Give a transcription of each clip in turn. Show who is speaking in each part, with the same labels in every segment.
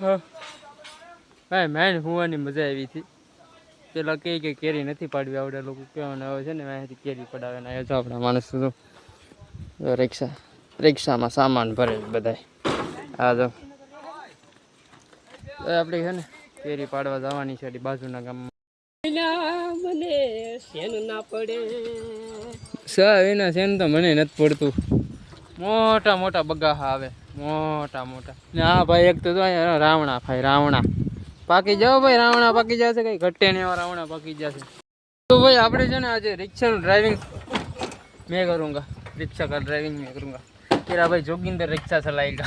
Speaker 1: ભાઈ મેન હોવાની મજા આવી હતી. પેલા કે કેરી નથી પાડવી આવડે લોકો કહેવાને આવે છે ને અહીંયાથી કેરી પડાવે ને આવ્યા છો આપણા માણસ તો રિક્ષામાં સામાન ભરે બધા. હા તો આપણે છે ને કેરી પાડવા જવાની છે બાજુના ગામમાં. મને શેન ના પડે વિના શેન તો મને નથી પડતું. મોટા મોટા બગાહા આવે મોટા મોટા. હા ભાઈ એક તો રાવણા ભાઈ રાવણા પાકી જાઓ ભાઈ. રાવણા પાકી જશે કઈ ઘટે નહીં એવા રાવણા પાકી જશે. તો ભાઈ આપણે છે ને આજે રિક્ષાનું ડ્રાઇવિંગ मैं करूँगा. रिक्शा का ड्राइविंग मैं करूँगा. तेरा भाई जोगिंदर रिक्शा चलाएगा.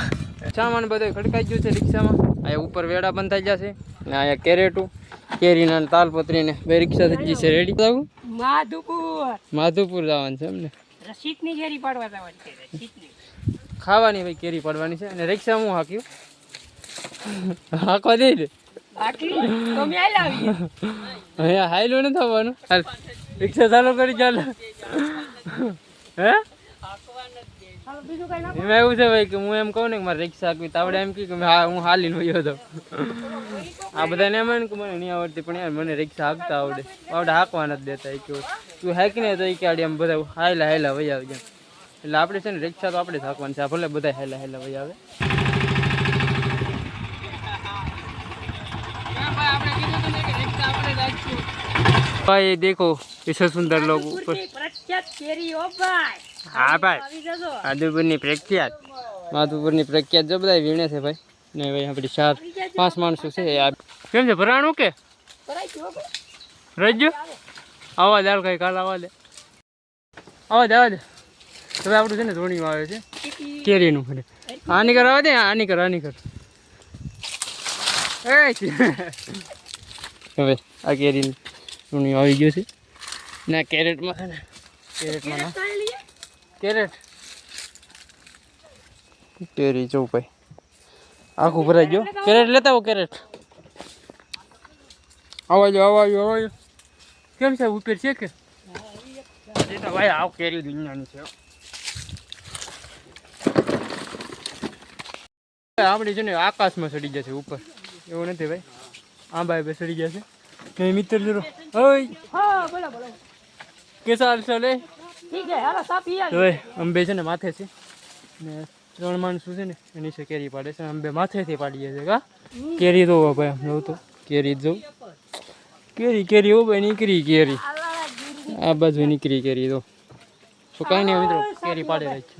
Speaker 1: सामान બધું ખડકાઈ ગયું છે રિક્ષામાં. અહીંયા ઉપર વેડા બંધ થઈ જશે ને અહીંયા કેરેટું કેરીના તાલપત્રી ને બે રિક્ષા થઈ ગઈ છે રેડી. માધુપુર જવાનું છે એમને. રસીદની કેરી પાડવા જવાની છે. રસીદની ખાવાની ભાઈ કેરી પાડવાની છે. અને રિક્ષા હું હાક્યું હાકવા દે ને અહીંયા હાઈલો નથી થવાનું. રિક્ષા ચાલુ કરી ચાલો. હે એમાં એવું છે ભાઈ કે હું એમ કહું ને કે મારે રિક્ષા હાકવી તાવડે એમ કે હું હાલીને વયો હતો. આ બધાને એમ કે મને નહીં આવડતી પણ યાર મને રિક્ષા હાંકતા આવડે હાંકવા નથી દેતા. એ કેવું તું હાંકીને તો એ કાઢી એમ બધા હાયલા વહી આવી જાય. એટલે આપણે છે ને રિક્ષા તો આપણે જ હાંકવાની છે. ભલે બધા હાયલા વહી આવે. भाई देखो इसे सुंदर लोग ऊपर. हाँ भाई माधुपुर प्रख्यात जो બધા વીણે છે ભાઈ. ને ભાઈ આપણી 4-5 માણસો છે. કેમ છે ભરાણું કે રજો આવા દે કઈ કાલ આવા દે હવે આપણું છે ને ધોણીમાં આવે છે કેરીનું. આની કર આવા દે આની કર હવે આ કેરી ધોણી આવી ગયું છે ને કેરેટમાં છે ને કેરેટમાં કેરી જો ભાઈ આખું ભરાઈ ગયો. કેરેટ લેતા આવો કેરેટ. આવાજો કેમ છે ઉપર છે કે ભાઈ આવ કેરી દુનિયાની છે. આપણી છે ને આકાશમાં ચડી જશે ઉપર એવું નથી ભાઈ. આંબા ચડી જશે. મિત્ર જરો કેસા હાલ ચાલે અંબે છે ને માથે છે ને 3 માણસો છે ને એની છે કેરી પાડે છે. અંબે માથેથી પાડીએ છે કા કેરી તો ભાઈ જોઉં તો કેરી જોઉં કેરી હો ભાઈ નીકળી કેરી આ બાજુ નીકળી કેરી તો કાંઈ નહીં મિત્રો કેરી પાડે રહી છે.